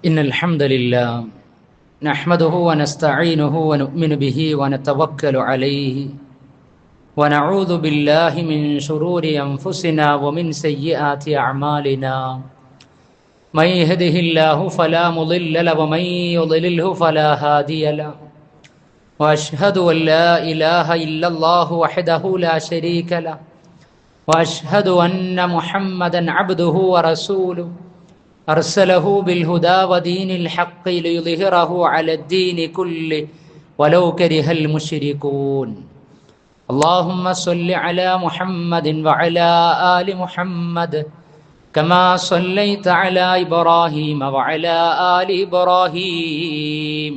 إن الحمد لله نحمده ونستعينه ونؤمن به ونتوكل عليه ونعوذ بالله من شرور أنفسنا ومن سيئات أعمالنا من يهده الله فلا مضل له ومن يضلله فلا هادي له وأشهد أن لا إله إلا الله وحده لا شريك له وأشهد أن محمدا عبده ورسوله أرسله بالهدى ودين الحق ليظهره على الدين كله ولو كره المشركون اللهم صل على محمد وعلى آل محمد كما صليت على إبراهيم وعلى آل إبراهيم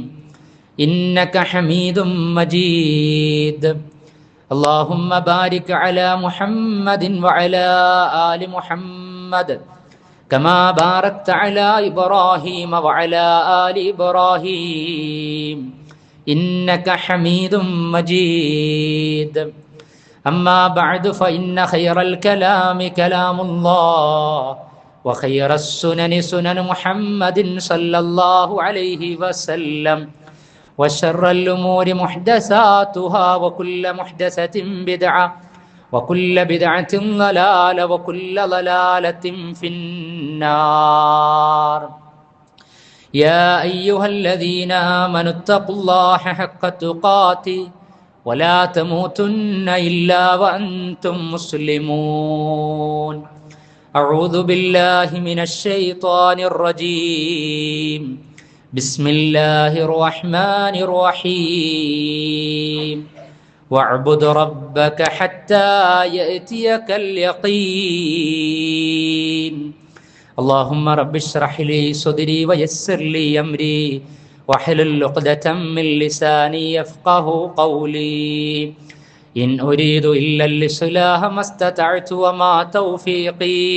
إنك حميد مجيد اللهم بارك على محمد وعلى آل محمد كما باركت على إبراهيم وعلى آل إبراهيم إنك حميد مجيد أما بعد فإن خير الكلام كلام الله وخير السنن سنن محمد صلى الله عليه وسلم وشر الأمور محدثاتها وكل محدثة بدعة وكل بدعة ضلالة وكل ضلالة في النار يا أيها الذين آمنوا اتقوا الله حق تقاته ولا تموتن إلا وأنتم مسلمون أعوذ بالله من الشيطان الرجيم بسم الله الرحمن الرحيم واعبد ربك حتى يأتيك اليقين اللهم رب اشرح لي صدري ويسر لي أمري واحلل عقدة من لساني يفقه قولي إن أريد إلا الإصلاح ما استطعت وما توفيقي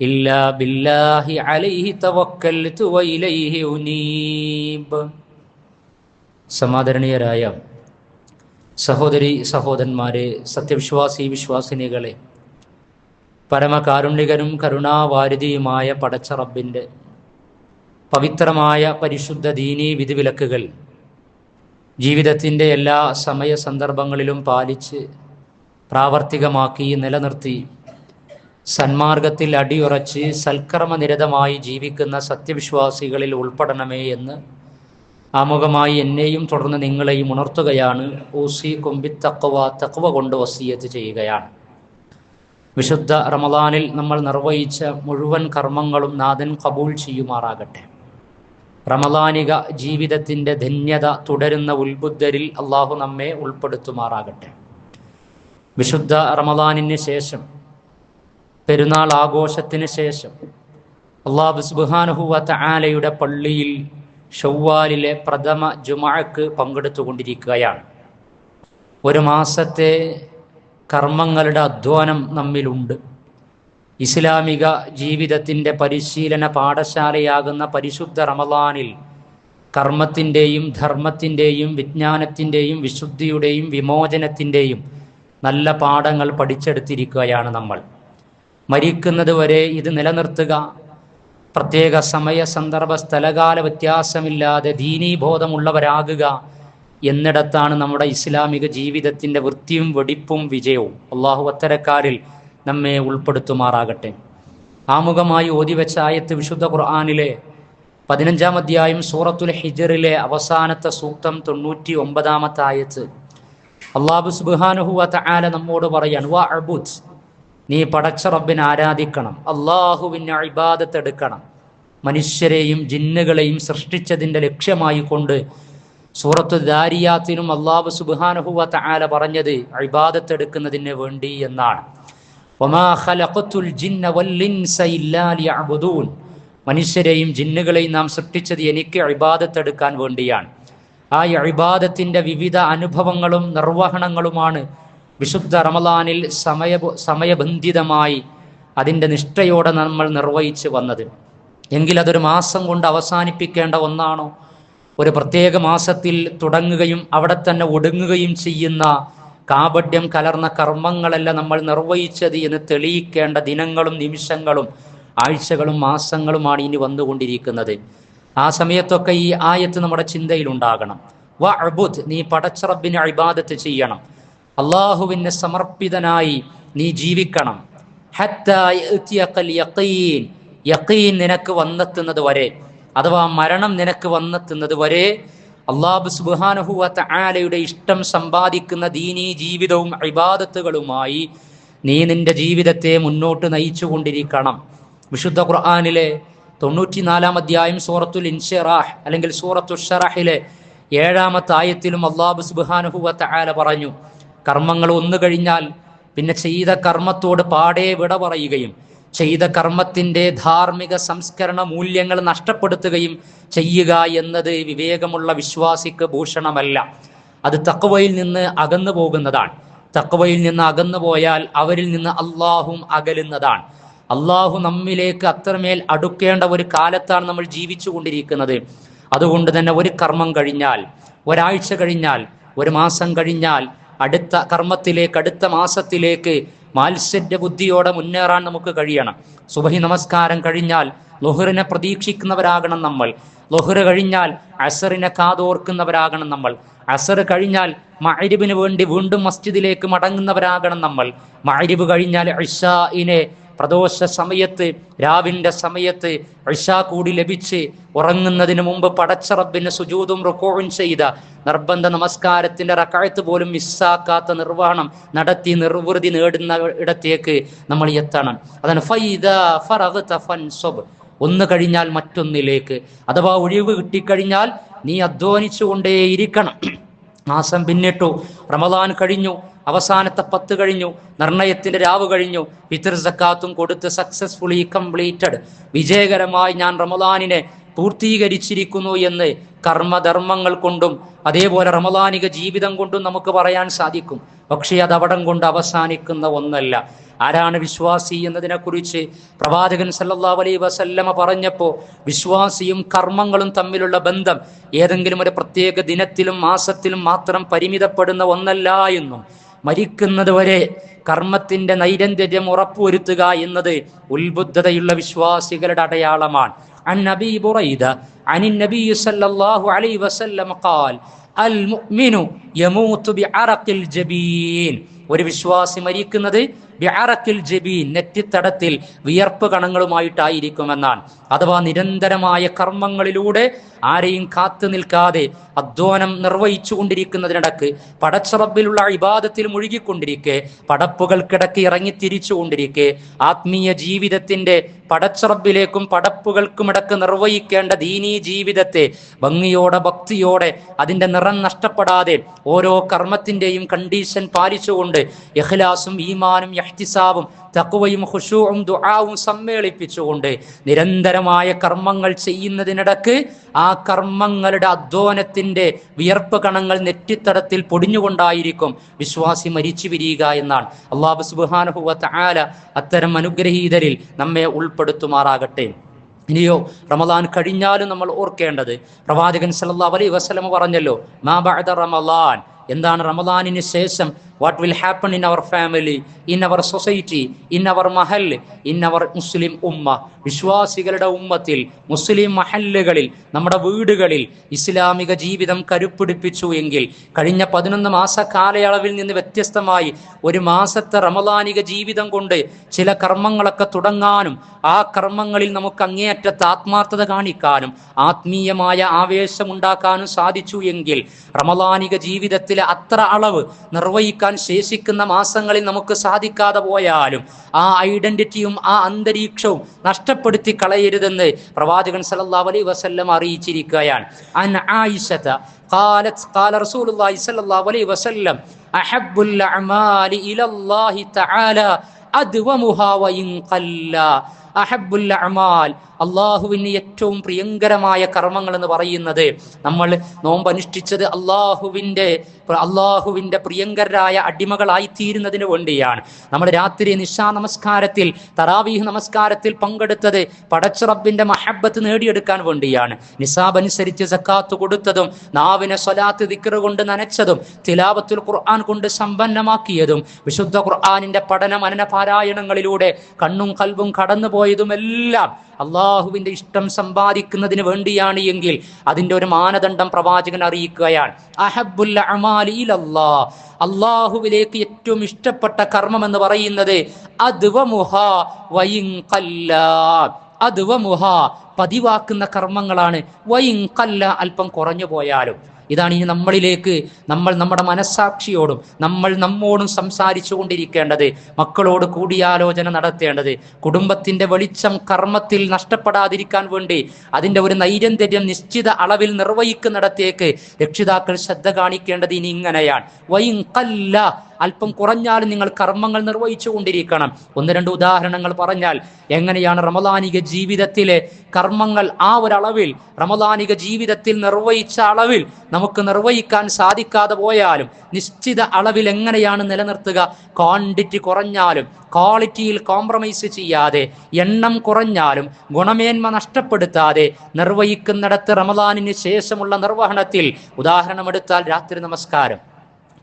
إلا بالله عليه توكلت وإليه أنيب. സമാദരണീയരായ സഹോദരി സഹോദരന്മാരെ, സത്യവിശ്വാസി വിശ്വാസിനികളെ, പരമകാരുണികനും കരുണാവാരിധിയുമായ പടച്ച റബ്ബിൻ്റെ പവിത്രമായ പരിശുദ്ധ ദീനീ വിധിവിലക്കുകൾ ജീവിതത്തിൻ്റെ എല്ലാ സമയ സന്ദർഭങ്ങളിലും പാലിച്ച് പ്രാവർത്തികമാക്കി നിലനിർത്തി സന്മാർഗത്തിൽ അടിയുറച്ച് സൽക്കർമ്മനിരതമായി ജീവിക്കുന്ന സത്യവിശ്വാസികളിൽ ഉൾപ്പെടണമേ എന്ന് ആമുഖമായി എന്നെയും തുടർന്ന് നിങ്ങളെയും ഉണർത്തുകയാണ്. ഊസിക്കും ബിത്തഖ്വ, തഖ്വ കൊണ്ട് വസിയത്ത് ചെയ്യുകയാണ്. വിശുദ്ധ റമളാനിൽ നമ്മൾ നിർവഹിച്ച മുഴുവൻ കർമ്മങ്ങളും നാഥൻ ഖബൂൽ ചെയ്യുമാറാകട്ടെ. റമളാനിക ജീവിതത്തിൻ്റെ ധന്യത തുടരുന്ന ഉത്ബുദ്ധരിൽ അള്ളാഹു നമ്മെ ഉൾപ്പെടുത്തുമാറാകട്ടെ. വിശുദ്ധ റമളാനിന് ശേഷം, പെരുന്നാൾ ആഘോഷത്തിന് ശേഷം അല്ലാഹു സുബ്ഹാനഹു വ തആലയുടെ പള്ളിയിൽ ഷവ്വാലിലെ പ്രഥമ ജുമുഅക്ക് പങ്കെടുത്തുകൊണ്ടിരിക്കുകയാണ്. ഒരു മാസത്തെ കർമ്മങ്ങളുടെ അധ്വാനം നമ്മിലുണ്ട്. ഇസ്ലാമിക ജീവിതത്തിൻ്റെ പരിശീലന പാഠശാലയാകുന്ന പരിശുദ്ധ റമളാനിൽ കർമ്മത്തിൻ്റെയും ധർമ്മത്തിൻ്റെയും വിജ്ഞാനത്തിൻ്റെയും വിശുദ്ധിയുടെയും വിമോചനത്തിൻ്റെയും നല്ല പാഠങ്ങൾ പഠിച്ചെടുത്തിരിക്കുകയാണ് നമ്മൾ. മരിക്കുന്നത് വരെ ഇത് നിലനിർത്തുക, പ്രത്യേക സമയ സന്ദർഭ സ്ഥലകാല വ്യത്യാസമില്ലാതെ ദീനീബോധമുള്ളവരാകുക എന്നിടത്താണ് നമ്മുടെ ഇസ്ലാമിക ജീവിതത്തിൻ്റെ വൃത്തിയും വെടിപ്പും വിജയവും. അള്ളാഹു അത്തരക്കാരിൽ നമ്മെ ഉൾപ്പെടുത്തുമാറാകട്ടെ. ആമുഖമായി ഓതിവെച്ച ആയത്ത് വിശുദ്ധ ഖുർആനിലെ 15-ാം അധ്യായം സൂറത്തുൽ ഹിജ്റിലെ അവസാനത്തെ സൂക്തം 99-ാമത്തെ ആയത്ത്. അല്ലാഹു സുബ്ഹാനഹു വ തആല നമ്മോട് പറയാണ്, വഅബ്ദ്, നീ പടച്ച റബ്ബിനെ ആരാധിക്കണം, അള്ളാഹുവിന് ഇബാദത്ത് എടുക്കണം. മനുഷ്യരെയും ജിന്നുകളെയും സൃഷ്ടിച്ചതിൻ്റെ ലക്ഷ്യമായി കൊണ്ട് സൂറത്തു ദാരിയാത്തിനും അല്ലാഹു സുബ്ഹാനഹു വ തആല പറഞ്ഞത് ഇബാദത്ത് എടുക്കുന്നതിന് വേണ്ടി എന്നാണ്. വമാ ഖലഖതുൽ ജിന്ന വൽ ഇൻസ ഇല്ലാ ലിയഅ്ബുദൂൻ, മനുഷ്യരെയും ജിന്നുകളെയും നാം സൃഷ്ടിച്ചത് എനിക്ക് ഇബാദത്ത് എടുക്കാൻ വേണ്ടിയാണ്. ആ ഇബാദത്തിൻ്റെ വിവിധ അനുഭവങ്ങളും നിർവഹണങ്ങളുമാണ് വിശുദ്ധ റമളാനിൽ സമയബന്ധിതമായി അതിൻ്റെ നിഷ്ഠയോടെ നമ്മൾ നിർവഹിച്ച് വന്നത്. എങ്കിൽ അതൊരു മാസം കൊണ്ട് അവസാനിപ്പിക്കേണ്ട ഒന്നാണോ? ഒരു പ്രത്യേക മാസത്തിൽ തുടങ്ങുകയും അവിടെ തന്നെ ഒടുങ്ങുകയും ചെയ്യുന്ന കാപഢ്യം കലർന്ന കർമ്മങ്ങളല്ല നമ്മൾ നിർവഹിച്ചത് എന്ന് തെളിയിക്കേണ്ട ദിനങ്ങളും നിമിഷങ്ങളും ആഴ്ചകളും മാസങ്ങളുമാണ് ഇനി വന്നുകൊണ്ടിരിക്കുന്നത്. ആ സമയത്തൊക്കെ ഈ ആയത്ത് നമ്മുടെ ചിന്തയിലുണ്ടാകണം. വഅ്ബുദ്, നീ പടച്ച റബ്ബിനെ ഇബാദത്ത് ചെയ്യണം, അള്ളാഹുവിന് സമർപ്പിതനായി നീ ജീവിക്കണം. ഹത്താ യഅ്തിയകൽ യഖീൻ, യഖീൻ നിനക്ക് വന്നെത്തുന്നത് വരെ, അഥവാ മരണം നിനക്ക് വന്നെത്തുന്നത് വരെ അല്ലാഹു സുബ്ഹാനഹു വ തആലയുടെ ഇഷ്ടം സമ്പാദിക്കുന്ന ദീനീ ജീവിതവും ഇബാദത്തുകളുമായി നീ നിന്റെ ജീവിതത്തെ മുന്നോട്ട് നയിച്ചു കൊണ്ടിരിക്കണം. വിശുദ്ധ ഖുർആനിലെ 94-ാം അധ്യായം സൂറത്തുൽ ഇൻശിറാഹ് അല്ലെങ്കിൽ സൂറത്തുൽ ശറഹിലെ 7-ാമത്തെ ആയത്തിലും അല്ലാഹു സുബ്ഹാനഹു വ തആല പറഞ്ഞു, കർമ്മങ്ങൾ ഒന്നു കഴിഞ്ഞാൽ പിന്നെ ചെയ്ത കർമ്മത്തോട് പാടെ വിട പറയുകയും ചെയ്ത കർമ്മത്തിൻ്റെ ധാർമ്മിക സംസ്കരണ മൂല്യങ്ങൾ നഷ്ടപ്പെടുത്തുകയും ചെയ്യുക എന്നത് വിവേകമുള്ള വിശ്വാസിക്ക് ഭൂഷണമല്ല. അത് തഖ്വയിൽ നിന്ന് അകന്നു പോകുന്നതാണ്. തഖ്വയിൽ നിന്ന് അകന്നു പോയാൽ അവരിൽ നിന്ന് അള്ളാഹും അകലുന്നതാണ്. അള്ളാഹു നമ്മിലേക്ക് അത്രമേൽ അടുക്കേണ്ട ഒരു കാലത്താണ് നമ്മൾ ജീവിച്ചു കൊണ്ടിരിക്കുന്നത്. അതുകൊണ്ട് തന്നെ ഒരു കർമ്മം കഴിഞ്ഞാൽ, ഒരാഴ്ച കഴിഞ്ഞാൽ, ഒരു മാസം കഴിഞ്ഞാൽ അടുത്ത കർമ്മത്തിലേക്ക്, അടുത്ത മാസത്തിലേക്ക് മാത്സര്യ ബുദ്ധിയോടെ മുന്നേറാൻ നമുക്ക് കഴിയണം. സുബഹി നമസ്കാരം കഴിഞ്ഞാൽ ളുഹ്റിനെ പ്രതീക്ഷിക്കുന്നവരാകണം നമ്മൾ. ളുഹ്റ് കഴിഞ്ഞാൽ അസറിനെ കാതോർക്കുന്നവരാകണം നമ്മൾ. അസർ കഴിഞ്ഞാൽ മഅരിബിന് വേണ്ടി വീണ്ടും മസ്ജിദിലേക്ക് മടങ്ങുന്നവരാകണം നമ്മൾ. മഅരിബ് കഴിഞ്ഞാൽ ഇശാഇനെ പ്രദോഷ സമയത്ത്, രാവിന്റെ സമയത്ത് ഇശാ കൂടി ലഭിച്ച് ഉറങ്ങുന്നതിന് മുമ്പ് പടച്ച റബ്ബിന് സുജൂദും റുകൂഉം ചെയ്ത നിർബന്ധ നമസ്കാരത്തിന്റെ റക്അത്ത് പോലും മിസ്സാക്കാത്ത നിർവഹണം നടത്തി നിർവൃതി നേടുന്ന ഇടത്തേക്ക് നമ്മൾ എത്തണം. അതാണ് ഫൈദാ ഫറഗ്ത ഫൻസുബ്, ഒന്ന് കഴിഞ്ഞാൽ മറ്റൊന്നിലേക്ക്, അഥവാ ഒഴിവ് കിട്ടിക്കഴിഞ്ഞാൽ നീ അധ്വാനിച്ചുകൊണ്ടേയിരിക്കണം. മാസം പിന്നിട്ടു, റമദാൻ കഴിഞ്ഞു, അവസാനത്തെ 10 കഴിഞ്ഞു, നിർണയത്തിന്റെ രാവ് കഴിഞ്ഞു, ഫിത്ർ സക്കാത്തും കൊടുത്ത് സക്സസ്ഫുള്ളി കംപ്ലീറ്റഡ്, വിജയകരമായി ഞാൻ റമദാനിനെ പൂർത്തീകരിച്ചിരിക്കുന്നു എന്ന് കർമ്മധർമ്മങ്ങൾ കൊണ്ടും അതേപോലെ റമദാനിക ജീവിതം കൊണ്ടും നമുക്ക് പറയാൻ സാധിക്കും. പക്ഷേ അത് അവിടം കൊണ്ട് അവസാനിക്കുന്ന ഒന്നല്ല. ആരാണ് വിശ്വാസി എന്നതിനെക്കുറിച്ച് പ്രവാചകൻ സല്ലല്ലാഹു അലൈഹി വസല്ലമ പറഞ്ഞപ്പോൾ വിശ്വാസിയും കർമ്മങ്ങളും തമ്മിലുള്ള ബന്ധം ഏതെങ്കിലും ഒരു പ്രത്യേക ദിനത്തിലും മാസത്തിലും മാത്രം പരിമിതപ്പെടുന്ന ഒന്നല്ല എന്നും, മരിക്കുന്നത് വരെ കർമ്മത്തിന്റെ നൈരന്തര്യം ഉറപ്പുവരുത്തുക എന്നത് ഉത്ബുദ്ധതയുള്ള വിശ്വാസികളുടെ അടയാളമാണ്. അൻ നബി ബുറൈദ അനിൻ നബി സല്ലല്ലാഹു അലൈഹി വസല്ലം ഖാൽ അൽ മുഅ്മിനു യമൂതു ബിഅറഖിൽ ജബീൻ, ഒരു വിശ്വാസി മരിക്കുന്നത് ബിഅറഖിൽ ജബീൻ, നെറ്റിത്തടത്തിൽ വിയർപ്പ് കണങ്ങളുമായിട്ടായിരിക്കുമെന്നാണ്. അഥവാ നിരന്തരമായ കർമ്മങ്ങളിലൂടെ ആരെയും കാത്തു നിൽക്കാതെ അധ്വാനം നിർവഹിച്ചു കൊണ്ടിരിക്കുന്നതിനിടക്ക് പടച്ച റബ്ബിലുള്ള ഇബാദത്തിൽ മുഴുകിക്കൊണ്ടിരിക്കെ, പടപ്പുകൾക്കിടക്ക് ഇറങ്ങിത്തിരിച്ചുകൊണ്ടിരിക്കെ, ആത്മീയ ജീവിതത്തിന്റെ പടച്ച റബ്ബിലേക്കും പടപ്പുകൾക്കുമിടക്ക് നിർവഹിക്കേണ്ട ദീനീ ജീവിതത്തെ ഭംഗിയോടെ ഭക്തിയോടെ അതിന്റെ നിറം നഷ്ടപ്പെടാതെ ഓരോ കർമ്മത്തിന്റെയും കണ്ടീഷൻ പാലിച്ചുകൊണ്ട് ഇഖ്ലാസും ഈമാനും ഇഹ്തിസാബും തഖ്വയും ഖുശൂഉം ദുആവും സമ്മേളിപ്പിച്ചുകൊണ്ട് നിരന്തരമായ കർമ്മങ്ങൾ ചെയ്യുന്നതിനിടക്ക് ആ കർമ്മങ്ങളുടെ അധ്വാനത്തിന്റെ വിയർപ്പ് കണങ്ങൾ നെറ്റിത്തടത്തിൽ പൊടിഞ്ഞുകൊണ്ടായിരിക്കും വിശ്വാസി മരിച്ചു പിരിയുക എന്നാണ്. അല്ലാഹു സുബ്ഹാനഹു വ തആല അത്തരം അനുഗ്രഹീതരിൽ നമ്മെ ഉൾപ്പെടുത്തുമാറാകട്ടെ. ഇനിയോ റമദാൻ കഴിഞ്ഞാലും നമ്മൾ ഓർക്കേണ്ടത്, പ്രവാചകൻ സല്ലല്ലാഹു അലൈഹി വസല്ലം പറഞ്ഞല്ലോ, മാ ബഅദ റമദാൻ, എന്താണ് റമദാനിന് ശേഷം, what will happen in our family, in our society, in our mahal, in our Muslim ummah, വിശ്വാസികളുടെ ഉമ്മത്തിൽ, മുസ്ലിം മഹല്ലുകളിൽ, നമ്മുടെ വീടുകളിൽ ഇസ്ലാമിക ജീവിതം കരുപ്പിടിപ്പിച്ചു എങ്കിൽ കഴിഞ്ഞ 11 മാസ കാലയളവിൽ നിന്ന് വ്യത്യസ്തമായി ഒരു മാസത്തെ റമദാനിക ജീവിതം കൊണ്ട് ചില കർമ്മങ്ങളൊക്കെ തുടങ്ങാനും ആ കർമ്മങ്ങളിൽ നമുക്ക് അങ്ങേയറ്റത്തെ ആത്മാർത്ഥത കാണിക്കാനും ആത്മീയമായ ആവേശം ഉണ്ടാക്കാനും സാധിച്ചു എങ്കിൽ റമദാനിക ജീവിതത്തിലെ അത്ര അളവ് നിർവഹിക്കാൻ ശേഷിക്കുന്ന മാസങ്ങളിൽ നമുക്ക് സാധിക്കാതെ പോയാലും ആ ഐഡന്റിറ്റിയും ആ അന്തരീക്ഷവും നഷ്ടപ്പെടുത്തി കളയരുതെന്ന് പ്രവാചകൻ സല്ലല്ലാഹു അലൈഹി വസല്ലം അറിയിച്ചിരിക്കുകയാണ്. അൻ ആയിഷത ഖാലത് ഖാല റസൂലുള്ളാഹി സല്ലല്ലാഹു അലൈഹി വസല്ലം അഹബ്ബുൽ അഅമാലി ഇലല്ലാഹി തആല അദ്വമുഹാ വഇൻ ഖല്ല. അഹബ്ബുൽ അഅമാൽ, അള്ളാഹുവിന് ഏറ്റവും പ്രിയങ്കരമായ കർമ്മങ്ങൾ എന്ന് പറയുന്നത്, നമ്മൾ നോമ്പ് അനുഷ്ഠിച്ചത് അള്ളാഹുവിന്റെ പ്രിയങ്കരായ അടിമകളായി തീരുന്നതിന് വേണ്ടിയാണ്. നമ്മൾ രാത്രി നിശാ നമസ്കാരത്തിൽ, തറാവീഹ് നമസ്കാരത്തിൽ പങ്കെടുത്തത് പടച്ച റബ്ബിന്റെ മഹബ്ബത്ത് നേടിയെടുക്കാൻ വേണ്ടിയാണ്. നിസാബ് അനുസരിച്ച് സക്കാത്ത് കൊടുത്തതും, നാവിനെ സ്വലാത്ത് ദിക്ർ കൊണ്ട് നനച്ചതും, തിലാവത്തുൽ ഖുർആൻ കൊണ്ട് സമ്പന്നമാക്കിയതും, വിശുദ്ധ ഖുർആനിന്റെ പഠന മനന പാരായണങ്ങളിലൂടെ കണ്ണും കൽബും കടന്നുപോയതുമെല്ലാം അള്ളാഹുവിന്റെ ഇഷ്ടം സമ്പാദിക്കുന്നതിന് വേണ്ടിയാണ് എങ്കിൽ അതിന്റെ ഒരു മാനദണ്ഡം പ്രവാചകൻ അറിയിക്കുകയാണ്. അഹബ്ബുൽ അഅമാലി ഇലല്ലാഹ്, അള്ളാഹുവിലേക്ക് ഏറ്റവും ഇഷ്ടപ്പെട്ട കർമ്മം എന്ന് പറയുന്നത് അദ്വമുഹാ വഇൻ ഖല്ലാ, അദ്വമുഹാ പതിവാക്കുന്ന കർമ്മങ്ങളാണ്, വഇൻ ഖല്ലാ അല്പം കുറഞ്ഞു പോയാലും. ഇതാണ് ഇനി നമ്മളിലേക്ക് നമ്മൾ നമ്മുടെ മനസ്സാക്ഷിയോടും നമ്മൾ നമ്മോടും സംസാരിച്ചു കൊണ്ടിരിക്കേണ്ടത്, മക്കളോട് കൂടിയാലോചന നടത്തേണ്ടത്. കുടുംബത്തിന്റെ വെളിച്ചം കർമ്മത്തിൽ നഷ്ടപ്പെടാതിരിക്കാൻ വേണ്ടി അതിന്റെ ഒരു നൈരന്തര്യം നിശ്ചിത അളവിൽ നിർവഹിക്കുന്നിടത്തേക്ക് രക്ഷിതാക്കൾ ശ്രദ്ധ കാണിക്കേണ്ടത് ഇനി ഇങ്ങനെയാണ്. വഇൻ ഖല്ല, അല്പം കുറഞ്ഞാലും നിങ്ങൾ കർമ്മങ്ങൾ നിർവഹിച്ചു കൊണ്ടിരിക്കണം. ഒന്ന് രണ്ട് ഉദാഹരണങ്ങൾ പറഞ്ഞാൽ എങ്ങനെയാണ് റമദാനിക ജീവിതത്തിലെ കർമ്മങ്ങൾ ആ ഒരളവിൽ, റമദാനിക ജീവിതത്തിൽ നിർവഹിച്ച അളവിൽ നമുക്ക് നിർവഹിക്കാൻ സാധിക്കാതെ പോയാലും നിശ്ചിത അളവിൽ എങ്ങനെയാണ് നിലനിർത്തുക? ക്വാണ്ടിറ്റി കുറഞ്ഞാലും ക്വാളിറ്റിയിൽ കോംപ്രമൈസ് ചെയ്യാതെ, എണ്ണം കുറഞ്ഞാലും ഗുണമേന്മ നഷ്ടപ്പെടുത്താതെ നിർവഹിക്കുന്നിടത്ത് റമദാനിന് ശേഷമുള്ള നിർവഹണത്തിൽ ഉദാഹരണമെടുത്താൽ രാത്രി നമസ്കാരം,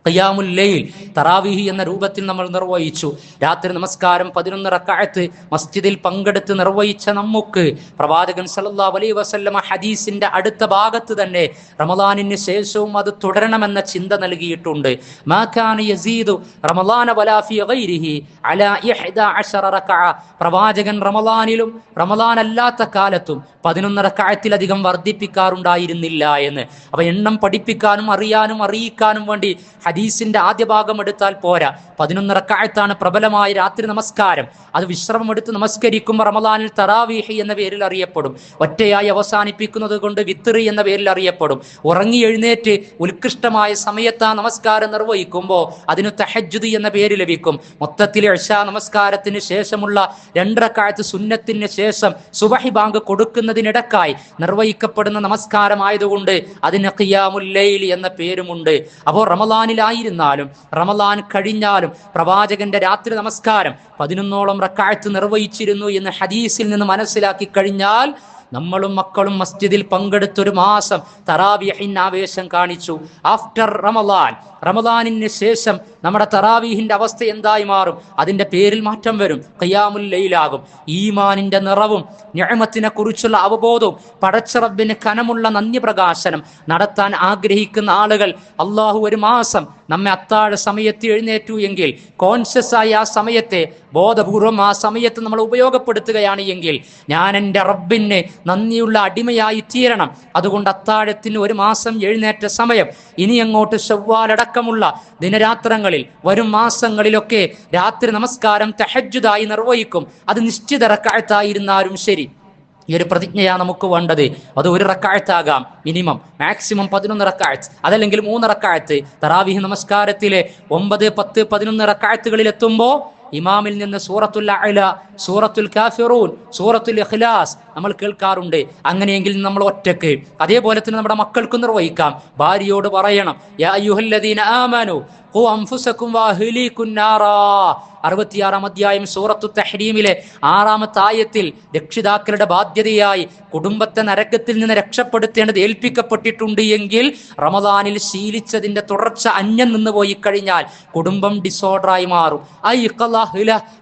ഖിയാമുൽ ലൈൽ, തറാവീഹ് എന്ന രൂപത്തിൽ നമ്മൾ നിർവഹിച്ചു. രാത്രി നമസ്കാരം 11 റക്അത്ത് മസ്ജിദിൽ പങ്കെടുത്ത് നിർവഹിച്ച നമുക്ക് പ്രവാചകൻ സല്ലല്ലാഹു അലൈഹി വസല്ലമ ഹദീസിന്റെ അടുത്ത ഭാഗത്ത് തന്നെ റമദാനിന് ശേഷവും അത് തുടരണമെന്ന ചിന്ത നൽകിയിട്ടുണ്ട്. മാ കാന യസീദു റമദാന വലാ ഫീ ഗൈരിഹി അലാ 11 റക്അ, പ്രവാചകൻ റമദാനിലും റമദാൻ അല്ലാത്ത കാലത്തും 11 റക്അത്തിലധികം വർദ്ധിപ്പിക്കാറുണ്ടായിരുന്നില്ല എന്ന്. അപ്പൊ എണ്ണം പഠിപ്പിക്കാനും അറിയാനും അറിയിക്കാനും വേണ്ടി ഹദീസിന്റെ ആദ്യ ഭാഗം എടുത്താൽ പോരാ. 11 റക്അത്താണ് പ്രബലമായ രാത്രി നമസ്കാരം. അത് വിശ്രമം എടുത്ത് നമസ്കരിക്കുമ്പോൾ റമദാനിൽ തറാവീഹ് എന്ന പേരിൽ അറിയപ്പെടും. ഒറ്റയായി അവസാനിപ്പിക്കുന്നത് കൊണ്ട് വിത്രി എന്ന പേരിൽ അറിയപ്പെടും. ഉറങ്ങി എഴുന്നേറ്റ് ഉത്കൃഷ്ടമായ സമയത്ത് ആ നമസ്കാരം നിർവഹിക്കുമ്പോൾ അതിന് തഹജ്ജുദ് എന്ന പേര് ലഭിക്കും. മൊത്തത്തിൽ ഇശാ നമസ്കാരത്തിന് ശേഷമുള്ള 2 റക്അത്ത് സുന്നത്തിന് ശേഷം സുബഹി ബാങ്ക് കൊടുക്കുന്നതിനിടക്കായി നിർവഹിക്കപ്പെടുന്ന നമസ്കാരമായതുകൊണ്ട് അതിന് ഖിയാമുൽ ലൈൽ എന്ന പേരുമുണ്ട്. അപ്പോൾ റമദാനിലായിരുന്നാലും റമദാൻ കഴിഞ്ഞാലും പ്രവാചകന്റെ രാത്രി നമസ്കാരം 11ഓളം റക്അത്ത് നിർവഹിച്ചിരുന്നു എന്ന് ഹദീസിൽ നിന്ന് മനസ്സിലാക്കി കഴിഞ്ഞാൽ നമ്മളും മക്കളും മസ്ജിദിൽ പങ്കെടുത്തൊരു മാസം തറാവീഹിന് ആവേശം കാണിച്ചു. ആഫ്റ്റർ റമദാൻ, റമദാനിന് ശേഷം നമ്മുടെ തറാവീഹിന്റെ അവസ്ഥ എന്തായി മാറും? അതിന്റെ പേരിൽ മാറ്റം വരും, ഖിയാമുൽ ലൈലാകും. ഈമാനിന്റെ നിറവും നിഅമത്തിനെ കുറിച്ചുള്ള അവബോധവും പടച്ച റബ്ബിന് കനമുള്ള നന്ദി പ്രകാശനം നടത്താൻ ആഗ്രഹിക്കുന്ന ആളുകൾ, അള്ളാഹു ഒരു മാസം നമ്മെ അത്താഴ സമയത്ത് എഴുന്നേറ്റു എങ്കിൽ കോൺഷ്യസ് ആയി ആ സമയത്തെ ബോധപൂർവം ആ സമയത്ത് നമ്മൾ ഉപയോഗപ്പെടുത്തുകയാണ് എങ്കിൽ ഞാൻ എൻ്റെ റബ്ബിന് നന്ദിയുള്ള അടിമയായി തീരണം. അതുകൊണ്ട് അത്താഴത്തിന് ഒരു മാസം എഴുന്നേറ്റ സമയം ഇനി അങ്ങോട്ട് ശവ്വാലടക്കമുള്ള ദിനരാത്രങ്ങളിൽ വരും മാസങ്ങളിലൊക്കെ രാത്രി നമസ്കാരം തഹജ്ജുദായി നിർവഹിക്കും. അത് നിശ്ചിത റക്അത്തായിരുന്നാലും ശരി. ഈ ഒരു പ്രതിജ്ഞയാണ് നമുക്ക് വേണ്ടത്. അത് 1 റക്അത്താകാം, മിനിമം മാക്സിമം 11 റക്അത്ത്, അതല്ലെങ്കിൽ 3 റക്അത്ത്. തറാവീഹ് നമസ്കാരത്തിലെ 9, 10, 11 റക്അത്തുകളിൽ എത്തുമ്പോൾ ഇമാമിൽ നിന്ന് സൂറത്തുൽ അഅല, സൂറത്തുൽ കാഫിറൂൻ, സൂറത്തുൽ ഇഖ്ലാസ് നമ്മൾ കേൾക്കാറുണ്ട്. അങ്ങനെയെങ്കിൽ നമ്മൾ ഒറ്റക്ക്, അതേപോലെ തന്നെ നമ്മുടെ മക്കൾക്ക് നിർവഹിക്കാം. ഭാര്യയോട് പറയണം, യാ അയ്യുഹല്ലദീന ആമനു ഖു അൻഫുസകും വഅഹ്ലീകുൻ നാറാ. 66-ാം അധ്യായം സൂറത്തു തഹ്രീമിലെ 6-ാമത്തെ ആയത്തിൽ രക്ഷിതാക്കളുടെ ബാധ്യതയായി കുടുംബത്തെ നരകത്തിൽ നിന്ന് രക്ഷപ്പെടുത്തേണ്ടത് ഏൽപ്പിക്കപ്പെട്ടിട്ടുണ്ട് എങ്കിൽ റമദാനിൽ ശീലിച്ചതിന്റെ തുടർച്ച അന്യം നിന്ന് പോയി കഴിഞ്ഞാൽ കുടുംബം ഡിസോർഡറായി മാറും.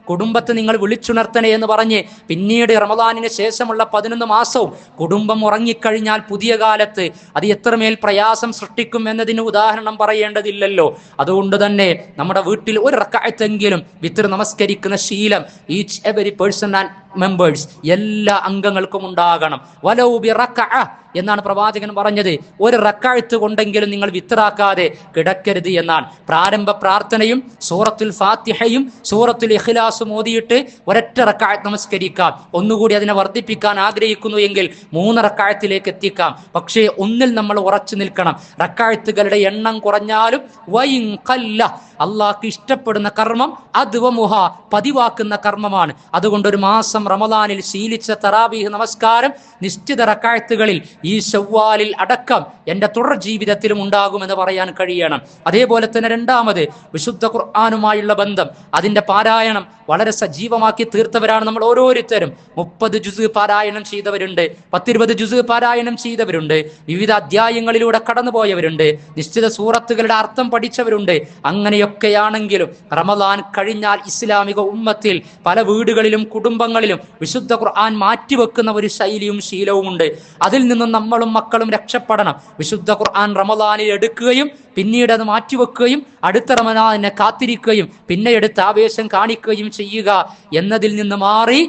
കുടുംബത്തെ നിങ്ങൾ വിളിച്ചുണർത്തണേ എന്ന് പറഞ്ഞ് പിന്നീട് റമദാനിന് ശേഷമുള്ള 11 മാസവും കുടുംബം ഉറങ്ങിക്കഴിഞ്ഞാൽ പുതിയ കാലത്ത് അത് എത്രമേൽ പ്രയാസം സൃഷ്ടിക്കും എന്നതിന് ഉദാഹരണം പറയേണ്ടതില്ലല്ലോ. അതുകൊണ്ട് തന്നെ നമ്മുടെ വീട്ടിൽ 1 റക്അത്തെങ്കിലും വിത്ർ നമസ്കരിക്കുന്ന ശീലം each every person and members, എല്ലാ അംഗങ്ങൾക്കും ഉണ്ടാകണം. വലൗ ബി റക്അ എന്നാണ് പ്രവാചകൻ പറഞ്ഞത്. 1 റക്അത്ത് കൊണ്ടെങ്കിലും നിങ്ങൾ വിത്റാക്കാതെ കിടക്കരുത് എന്നാണ്. പ്രാരംഭ പ്രാർത്ഥനയും സൂറത്തുൽ ഫാത്തിഹയും സൂറത്തുൽ ഇഖ്ലാസും ഓതിയിട്ട് 1 റക്അത്ത് നമസ്കരിക്കാം. ഒന്നുകൂടി അതിനെ വർദ്ധിപ്പിക്കാൻ ആഗ്രഹിക്കുന്നു എങ്കിൽ 3 റക്അത്തിലേക്ക് എത്തിക്കാം. പക്ഷേ ഒന്നിൽ നമ്മൾ ഉറച്ചു നിൽക്കണം. റക്അത്തുകളുടെ എണ്ണം കുറഞ്ഞാലും വഇൻ ഖല്ല, അള്ളാഹ്ക്ക് ഇഷ്ടപ്പെടുന്ന കർമ്മം അദ്വമുഹ, പതിവാക്കുന്ന കർമ്മമാണ്. അതുകൊണ്ട് ഒരു മാസം റമദാനിൽ ശീലിച്ച തറാവീഹ് നമസ്കാരം നിശ്ചിത റക്അത്തുകളിൽ ഈ ശവ്വാലിൽ അടക്കം എൻ്റെ തുടർ ജീവിതത്തിലും ഉണ്ടാകുമെന്ന് പറയാൻ കഴിയണം. അതേപോലെ തന്നെ രണ്ടാമത് വിശുദ്ധ ഖുർആനുമായുള്ള ബന്ധം, അതിന്റെ പാരായണം വളരെ സജീവമാക്കി തീർത്തവരാണ് നമ്മൾ ഓരോരുത്തരും. 30 ജുസ് പാരായണം ചെയ്തവരുണ്ട്, 10-20 ജുസ് പാരായണം ചെയ്തവരുണ്ട്, വിവിധ അധ്യായങ്ങളിലൂടെ കടന്നുപോയവരുണ്ട്, നിശ്ചിത സൂറത്തുകളുടെ അർത്ഥം പഠിച്ചവരുണ്ട്. അങ്ങനെയൊക്കെയാണെങ്കിലും റമദാൻ കഴിഞ്ഞാൽ ഇസ്ലാമിക ഉമ്മത്തിൽ പല വീടുകളിലും കുടുംബങ്ങളിലും ദിവസങ്ങളിലും വിശുദ്ധ ഖുർആൻ മാറ്റിവെക്കുന്ന ഒരു ശൈലിയും ശീലവുമുണ്ട്. അതിൽ നിന്നും നമ്മളും മക്കളും രക്ഷപ്പെടണം. വിശുദ്ധ ഖുർആൻ റമദാനിൽ എടുക്കുകയും പിന്നീട് അത് മാറ്റിവെക്കുകയും അടുത്ത റമദാനിനെ കാത്തിരിക്കുകയും പിന്നെ എടുത്ത് ആവേശം കാണിക്കുകയും ചെയ്യുക എന്നതിൽ നിന്ന് മാറി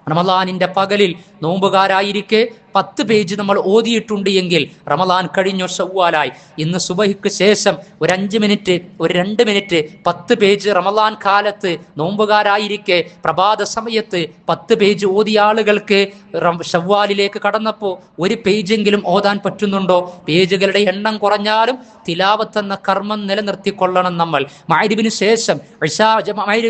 റമദാനിന്റെ പകലിൽ നോമ്പുകാരായിരിക്കെ 10 പേജ് നമ്മൾ ഓതിയിട്ടുണ്ട് എങ്കിൽ റമദാൻ കഴിഞ്ഞോ ശവ്വാലായി. ഇന്ന് സുബഹിക്ക് ശേഷം ഒരു 5 മിനിറ്റ്, ഒരു 2 മിനിറ്റ് 10 പേജ് റമദാൻ കാലത്ത് നോമ്പുകാരായിരിക്കെ പ്രഭാത സമയത്ത് 10 പേജ് ഓതിയ ആളുകൾക്ക് ശവ്വാലിലേക്ക് കടന്നപ്പോൾ ഒരു പേജെങ്കിലും ഓതാൻ പറ്റുന്നുണ്ടോ? പേജുകളുടെ എണ്ണം കുറഞ്ഞാലും തിലാവത്ത് എന്ന കർമ്മം നിലനിർത്തിക്കൊള്ളണം. നമ്മൾ മഗ്‌രിബിന് ശേഷം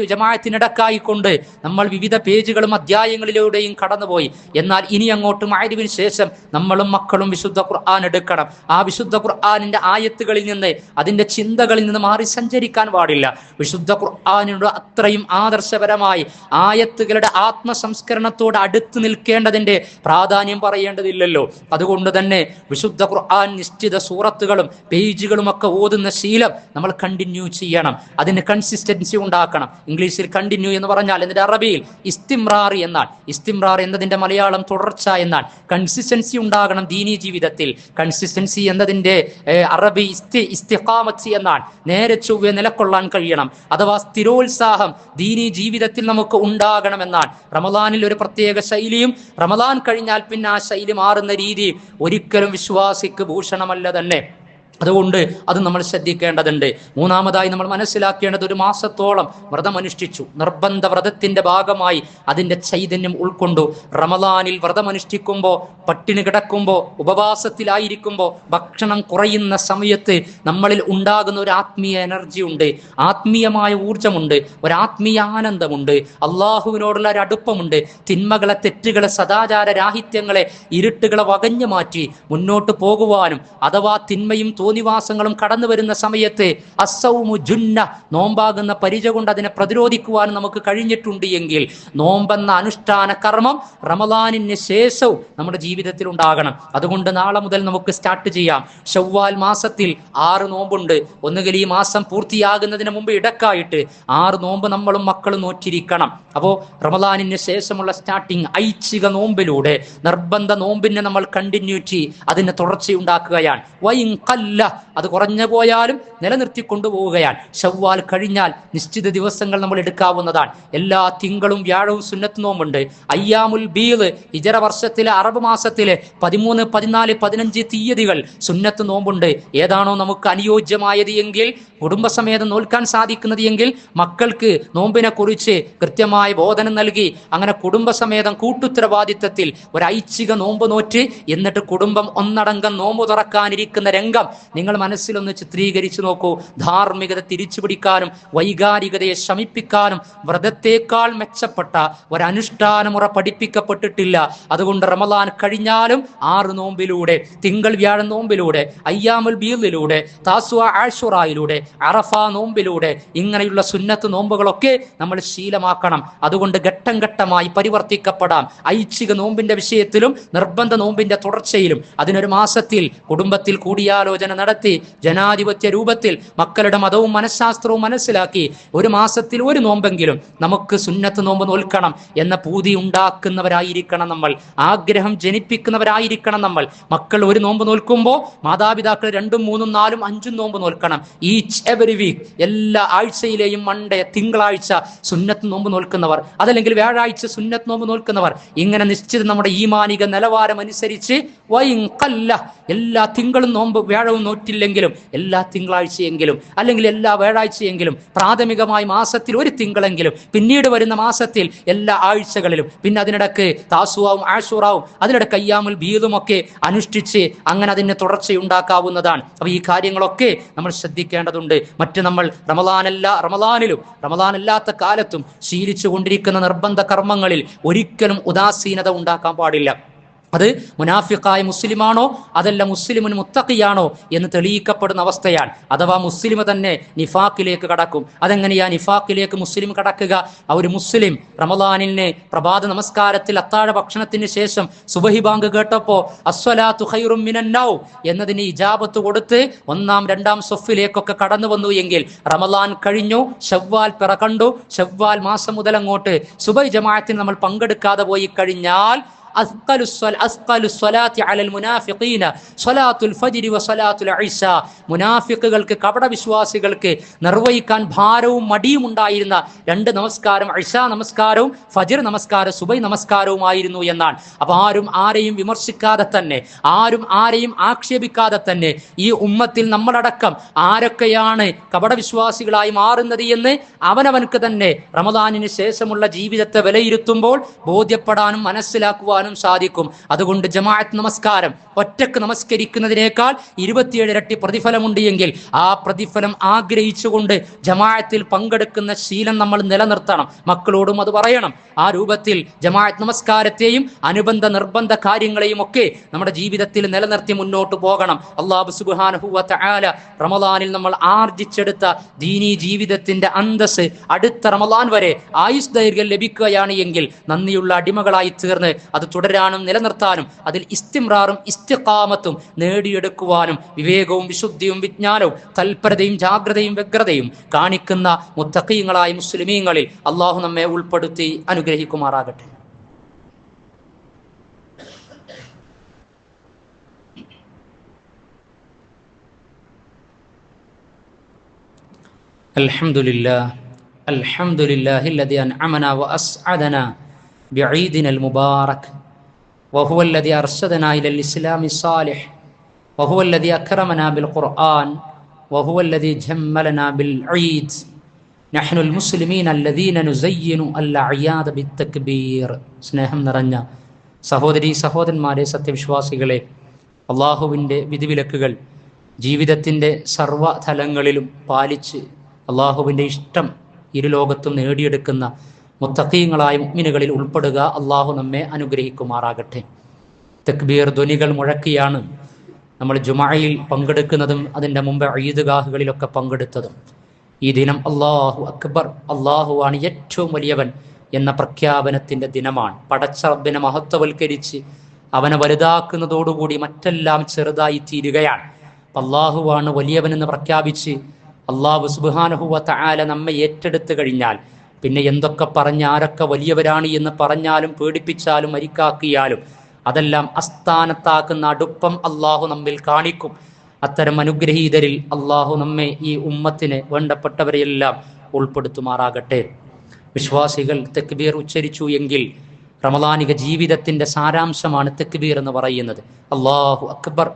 ജമാഅത്തിനിടക്കായിക്കൊണ്ട് നമ്മൾ വിവിധ പേജുകളും അധ്യായങ്ങളിലൂടെയും കടന്നുപോയി. എന്നാൽ ഇനി അങ്ങോട്ട് മഗ്‌രിബിന് ശേഷം നമ്മളും മക്കളും വിശുദ്ധ ഖുർആൻ എടുക്കണം. ആ വിശുദ്ധ ഖുർആനിന്റെ ആയത്തുകളിൽ നിന്ന്, അതിന്റെ ചിന്തകളിൽ നിന്ന് മാറി സഞ്ചരിക്കാൻ പാടില്ല. വിശുദ്ധ ഖുർആനിനോട് അത്രയും ആദർശപരമായി ആയത്തുകളുടെ ആത്മസംസ്കരണത്തോട് അടുത്ത് നിൽക്കേണ്ടതിന്റെ പ്രാധാന്യം പറയേണ്ടതില്ലല്ലോ. അതുകൊണ്ട് തന്നെ വിശുദ്ധ ഖുർആൻ നിശ്ചിത സൂറത്തുകളും പേജുകളും ഒക്കെ ഓതുന്ന ശീലം നമ്മൾ കണ്ടിന്യൂ ചെയ്യണം. അതിന് കൺസിസ്റ്റൻസി ഉണ്ടാക്കണം. ഇംഗ്ലീഷിൽ കണ്ടിന്യൂ എന്ന് പറഞ്ഞാൽ എന്നിട്ട് അറബിയിൽ ഇസ്തിംറാർ എന്നാണ്. ഇസ്തിംറാർ എന്നതിന്റെ മലയാളം തുടർച്ച എന്നാണ്. കൺസിസ്റ്റൻസി ഉണ്ടാകണം ദീനി ജീവിതത്തിൽ. കൺസിസ്റ്റൻസി എന്നതിന്റെ അറബി ഇസ്തിഖാമത്ത് എന്നാണ്. നേരെ ചൊവ്വെ നിലക്കൊള്ളാൻ കഴിയണം, അഥവാ സ്ഥിരോത്സാഹം ദീനി ജീവിതത്തിൽ നമുക്ക് ഉണ്ടാകണമെന്നാണ്. റമദാനിൽ ഒരു പ്രത്യേക ശൈലിയും റമദാൻ കഴിഞ്ഞാൽ പിന്നെ ആ ശൈലി മാറുന്ന രീതി ഒരിക്കലും വിശ്വാസിക്ക് ഭൂഷണമല്ല തന്നെ. അതുകൊണ്ട് അത് നമ്മൾ ശ്രദ്ധിക്കേണ്ടതുണ്ട്. മൂന്നാമതായി നമ്മൾ മനസ്സിലാക്കേണ്ടത്, ഒരു മാസത്തോളം വ്രതമനുഷ്ഠിച്ചു, നിർബന്ധ വ്രതത്തിന്റെ ഭാഗമായി അതിന്റെ ചൈതന്യം ഉൾക്കൊണ്ടു. റമദാനിൽ വ്രതമനുഷ്ഠിക്കുമ്പോൾ, പട്ടിണി കിടക്കുമ്പോൾ, ഉപവാസത്തിലായിരിക്കുമ്പോൾ, ഭക്ഷണം കുറയുന്ന സമയത്ത് നമ്മളിൽ ഉണ്ടാകുന്ന ഒരു ആത്മീയ എനർജി ഉണ്ട്, ആത്മീയമായ ഊർജമുണ്ട്, ഒരാത്മീയ ആനന്ദമുണ്ട്, അള്ളാഹുവിനോടുള്ള ഒരു അടുപ്പമുണ്ട്. തിന്മകളെ, തെറ്റുകളെ, സദാചാര രാഹിത്യങ്ങളെ, ഇരുട്ടുകളെ വകഞ്ഞു മാറ്റി മുന്നോട്ട് പോകുവാനും, അഥവാ തിന്മയും തോന്നിവാസങ്ങളും കടന്നു വരുന്ന സമയത്ത് അസ്സൗമു ജുന്ന, നോമ്പാകുന്ന പരിച കൊണ്ട് അതിനെ പ്രതിരോധിക്കുവാൻ നമുക്ക് കഴിഞ്ഞിട്ടുണ്ട് എങ്കിൽ നോമ്പെന്ന അനുഷ്ഠാന കർമ്മം റമദാനിന് ശേഷവും നമ്മുടെ ജീവിതത്തിൽ ഉണ്ടാകണം. അതുകൊണ്ട് നാളെ മുതൽ നമുക്ക് സ്റ്റാർട്ട് ചെയ്യാം. ശവ്വാൽ മാസത്തിൽ 6 നോമ്പുണ്ട്. ഒന്നുകിൽ ഈ മാസം പൂർത്തിയാകുന്നതിന് മുമ്പ് ഇടക്കായിട്ട് 6 നോമ്പ് നമ്മളും മക്കളും നോറ്റിരിക്കണം. അപ്പോൾ റമദാനിന് ശേഷമുള്ള സ്റ്റാർട്ടിങ് ഐച്ഛിക നോമ്പിലൂടെ നിർബന്ധ നോമ്പിനെ നമ്മൾ കണ്ടിന്യൂറ്റി അതിന് തുടർച്ചയുണ്ടാക്കുകയാണ്. അത് കുറഞ്ഞു പോയാലും നിലനിർത്തി കൊണ്ടുപോവുകയാണ്. ശവ്വാൽ കഴിഞ്ഞാൽ നിശ്ചിത ദിവസങ്ങൾ നമ്മൾ എടുക്കാവുന്നതാണ്. എല്ലാ തിങ്കളും വ്യാഴവും സുന്നത്ത് നോമ്പുണ്ട്. അയ്യാമുൽ ബീദ് ഹിജറ വർഷത്തിലെ അറബ് മാസത്തിലെ 13, 14, 15 തീയതികൾ സുന്നത്ത് നോമ്പുണ്ട്. ഏതാണോ നമുക്ക് അനുയോജ്യമായത് എങ്കിൽ, കുടുംബസമേതം നോൽക്കാൻ സാധിക്കുന്നത് എങ്കിൽ മക്കൾക്ക് നോമ്പിനെ കുറിച്ച് കൃത്യമായ ബോധനം നൽകി അങ്ങനെ കുടുംബസമേതം കൂട്ടുത്തരവാദിത്തത്തിൽ ഒരു ഐച്ഛിക നോമ്പ് നോറ്റ് എന്നിട്ട് കുടുംബം ഒന്നടങ്കം നോമ്പ് തുറക്കാനിരിക്കുന്ന രംഗം നിങ്ങൾ മനസ്സിലൊന്ന് ചിത്രീകരിച്ചു നോക്കൂ. ധാർമ്മികത തിരിച്ചുപിടിക്കാനും വൈകാരികതയെ ശമിപ്പിക്കാനും വ്രതത്തേക്കാൾ മെച്ചപ്പെട്ട ഒരനുഷ്ഠാനമുറ പഠിപ്പിക്കപ്പെട്ടിട്ടില്ല. അതുകൊണ്ട് റമദാൻ കഴിഞ്ഞാലും 6 നോമ്പിലൂടെ, തിങ്കൾ വ്യാഴം നോമ്പിലൂടെ, അയ്യാമുൽ ബീദിലൂടെ, താസുഅ ആശുറായിലൂടെ, അറഫ നോമ്പിലൂടെ, ഇങ്ങനെയുള്ള സുന്നത്ത് നോമ്പുകളൊക്കെ നമ്മൾ ശീലമാക്കണം. അതുകൊണ്ട് ഘട്ടം ഘട്ടമായി പരിവർത്തിക്കപ്പെടാം. ഐച്ഛിക നോമ്പിന്റെ വിഷയത്തിലും നിർബന്ധ നോമ്പിന്റെ തുടർച്ചയിലും അതിനൊരു മാസത്തിൽ കുടുംബത്തിൽ കൂടിയാലോചന നടത്തി ജനാധിപത്യ രൂപത്തിൽ മക്കളുടെ മതവും മനഃശാസ്ത്രവും മനസ്സിലാക്കി ഒരു മാസത്തിൽ 1 നോമ്പെങ്കിലും നമുക്ക് സുന്നത്ത് നോമ്പ് നോൽക്കണം എന്ന പൂതി ഉണ്ടാക്കുന്നവരായിരിക്കണം നമ്മൾ, ആഗ്രഹം ജനിപ്പിക്കുന്നവരായിരിക്കണം നമ്മൾ. മക്കൾ 1 നോമ്പ് നോൽക്കുമ്പോൾ മാതാപിതാക്കൾ 2, 3, 4, 5 നോമ്പ് നോൽക്കണം. ഈച്ച് എവറി വീക്ക്, എല്ലാ ആഴ്ചയിലെയും മൺഡേ, തിങ്കളാഴ്ച സുന്നത്ത് നോമ്പ് നോൽക്കുന്നവർ, അതല്ലെങ്കിൽ വ്യാഴാഴ്ച സുന്നത്ത് നോമ്പ് നോൽക്കുന്നവർ, ഇങ്ങനെ നിശ്ചിത നമ്മുടെ ഈമാനിക നിലവാരം അനുസരിച്ച് എല്ലാ തിങ്കളും നോമ്പ് വ്യാഴവും നോറ്റില്ലെങ്കിലും എല്ലാ തിങ്കളാഴ്ചയെങ്കിലും അല്ലെങ്കിൽ എല്ലാ വ്യാഴാഴ്ചയെങ്കിലും, പ്രാഥമികമായി മാസത്തിൽ 1 തിങ്കളെങ്കിലും, പിന്നീട് വരുന്ന മാസത്തിൽ എല്ലാ ആഴ്ചകളിലും, പിന്നെ അതിനിടക്ക് താസുവാവും ആശൂറാവും, അതിനിടക്ക് അയ്യാമുൽ ബീദും ഒക്കെ അനുഷ്ഠിച്ച് അങ്ങനെ അതിന് തുടർച്ചയുണ്ടാക്കാവുന്നതാണ്. അപ്പൊ ഈ കാര്യങ്ങളൊക്കെ നമ്മൾ ശ്രദ്ധിക്കേണ്ടതുണ്ട്. മറ്റ് നമ്മൾ റമദാനിലും റമദാനല്ലാത്ത കാലത്തും ശീലിച്ചു കൊണ്ടിരിക്കുന്ന നിർബന്ധ കർമ്മങ്ങളിൽ ഒരിക്കലും ഉദാസീനത ഉണ്ടാക്കാൻ പാടില്ല. അത് മുനാഫിഖായ മുസ്ലിമാണോ അതല്ല മുസ്ലിമുൻ മുത്തഖിയാണോ എന്ന് തെളിയിക്കപ്പെടുന്ന അവസ്ഥയാണ്. അഥവാ മുസ്ലിം തന്നെ നിഫാഖിലേക്ക് കടക്കും. അതെങ്ങനെയാ നിഫാഖിലേക്ക് മുസ്ലിം കടക്കുക? ഒരു മുസ്ലിം റമദാനിന് പ്രഭാത നമസ്കാരത്തിൽ അത്താഴ ഭക്ഷണത്തിന് ശേഷം സുബഹി ബാങ്ക് കേട്ടപ്പോ അസ്വലാത്തു ഖൈറും മിനൻ നൗം എന്നതിന് ഇജാബത്ത് കൊടുത്ത് ഒന്നാം രണ്ടാം സൊഫിലേക്കൊക്കെ കടന്നു വന്നു എങ്കിൽ റമദാൻ കഴിഞ്ഞു, ശവ്വാൽ പിറ കണ്ടു, ശവ്വാൽ മാസം മുതൽ അങ്ങോട്ട് സുബഹി ജമാഅത്തിന് നമ്മൾ പങ്കെടുക്കാതെ പോയി കഴിഞ്ഞാൽ മുനാഫിക്കുകൾക്ക്, കപടവിശ്വാസികൾക്ക് നിർവഹിക്കാൻ ഭാരവും മടിയും ഉണ്ടായിരുന്ന രണ്ട് നമസ്കാരം, ഇശാ നമസ്കാരവും ഫജ്ർ നമസ്കാരം, സുബഹി നമസ്കാരവുമായിരുന്നു എന്നാണ്. അപ്പൊ ആരും ആരെയും വിമർശിക്കാതെ തന്നെ, ആരും ആരെയും ആക്ഷേപിക്കാതെ തന്നെ ഈ ഉമ്മത്തിൽ നമ്മളടക്കം ആരൊക്കെയാണ് കപടവിശ്വാസികളായി മാറുന്നത് എന്ന് അവനവനക്ക് തന്നെ റമദാനിന് ശേഷമുള്ള ജീവിതത്തെ വിലയിരുത്തുമ്പോൾ ബോധ്യപ്പെടാനും മനസ്സിലാക്കുവാനും സാധിക്കും. അതുകൊണ്ട് ജമാഅത്ത് നമസ്കാരം ഒറ്റക്ക് നമസ്കരിക്കുന്നതിനേക്കാൾ 27 ഇരട്ടി പ്രതിഫലമുണ്ട് എങ്കിൽ ആ പ്രതിഫലം ആഗ്രഹിച്ചുകൊണ്ട് ജമാഅത്തിൽ പങ്കെടുക്കുന്ന ശീലം നമ്മൾ നിലനിർത്തണം. മക്കളോടും അത് പറയണം. ആ രൂപത്തിൽ ജമാഅത്ത് നമസ്കാരത്തെയും അനുബന്ധ നിർബന്ധ കാര്യങ്ങളെയും ഒക്കെ നമ്മുടെ ജീവിതത്തിൽ നിലനിർത്തി മുന്നോട്ട് പോകണം. അല്ലാഹു സുബ്ഹാനഹു വ തആല റമദാനിൽ നമ്മൾ ആർജിച്ചെടുത്ത ദീനീ ജീവിതത്തിന്റെ അന്തസ് അടുത്ത റമദാൻ വരെ ആയുസ് ദൈർഘ്യം ലഭിക്കുകയാണ് എങ്കിൽ നന്ദിയുള്ള അടിമകളായി തീർന്ന് അത് തുടരാനും നിലനിർത്താനും അതിൽ ഇസ്തിംറാറും ഇസ്തിഖാമത്തും നേടിയെടുക്കുവാനും വിവേകവും വിശുദ്ധിയും വിജ്ഞാനവും തൽപരതയും ജാഗ്രതയും വ്യഗ്രതയും കാണിക്കുന്ന മുത്തഖീങ്ങളായ മുസ്ലിമീങ്ങളിൽ അള്ളാഹു നമ്മെ ഉൾപ്പെടുത്തി അനുഗ്രഹിക്കുമാറാകട്ടെ. അൽഹംദുലില്ലാഹില്ലദീ അൻഅമനാ വഅസ്അദനാ بعيدنا المبارك وهو الذي أرشدنا إلى الإسلام الصالح وهو الذي أكرمنا بالقرآن وهو الذي جملنا بالعيد نحن المسلمين الذين نزين الأعياد بالتكبير. സ്നേഹം നിറഞ്ഞ സഹോദരീ സഹോദരന്മാരെ, സത്യവിശ്വാസികളെ, അള്ളാഹുവിൻ്റെ വിധിവിലക്കുകൾ ജീവിതത്തിൻ്റെ സർവ്വതലങ്ങളിലും പാലിച്ച് അള്ളാഹുവിൻ്റെ ഇഷ്ടം ഇരുലോകത്തും നേടിയെടുക്കുന്ന മുത്തഖീങ്ങളായ മുഅ്മിനുകളിൽ ഉൾപ്പെടുക. അള്ളാഹു നമ്മെ അനുഗ്രഹിക്കുമാറാകട്ടെ. തക്ബീർ ധ്വനികൾ മുഴക്കിയാണ് നമ്മൾ ജുമഅയിൽ പങ്കെടുക്കുന്നതും അതിൻ്റെ മുമ്പ് ഈദ്ഗാഹുകളിലൊക്കെ പങ്കെടുത്തതും. ഈ ദിനം അല്ലാഹു അക്ബർ, അള്ളാഹുവാണ് ഏറ്റവും വലിയവൻ എന്ന പ്രഖ്യാപനത്തിൻ്റെ ദിനമാണ്. പടച്ച റബ്ബിനെ മഹത്വവൽക്കരിച്ച് അവനെ വലുതാക്കുന്നതോടുകൂടി മറ്റെല്ലാം ചെറുതായി തീരുകയാണ്. അള്ളാഹുവാണ് വലിയവനെന്ന് പ്രഖ്യാപിച്ച് അള്ളാഹു സുബ്ഹാനഹു വ തആല നമ്മെ ഏറ്റെടുത്തു കഴിഞ്ഞാൽ പിന്നെ എന്തൊക്കെ പറഞ്ഞ് ആരൊക്കെ വലിയവരാണ് എന്ന് പറഞ്ഞാലും പേടിപ്പിച്ചാലും അരിക്കാക്കിയാലും അതെല്ലാം അസ്ഥാനത്താക്കുന്ന അടുപ്പം അള്ളാഹു നമ്മിൽ കാണിക്കും. അത്തരം അനുഗ്രഹീതരിൽ അള്ളാഹു നമ്മെ, ഈ ഉമ്മത്തിന് വേണ്ടപ്പെട്ടവരെയെല്ലാം ഉൾപ്പെടുത്തുമാറാകട്ടെ. വിശ്വാസികൾ തക്ബീർ ഉച്ചരിച്ചു എങ്കിൽ റമളാനിക ജീവിതത്തിന്റെ സാരാംശമാണ് തക്ബീർ എന്ന് പറയുന്നത്. അല്ലാഹു അക്ബർ,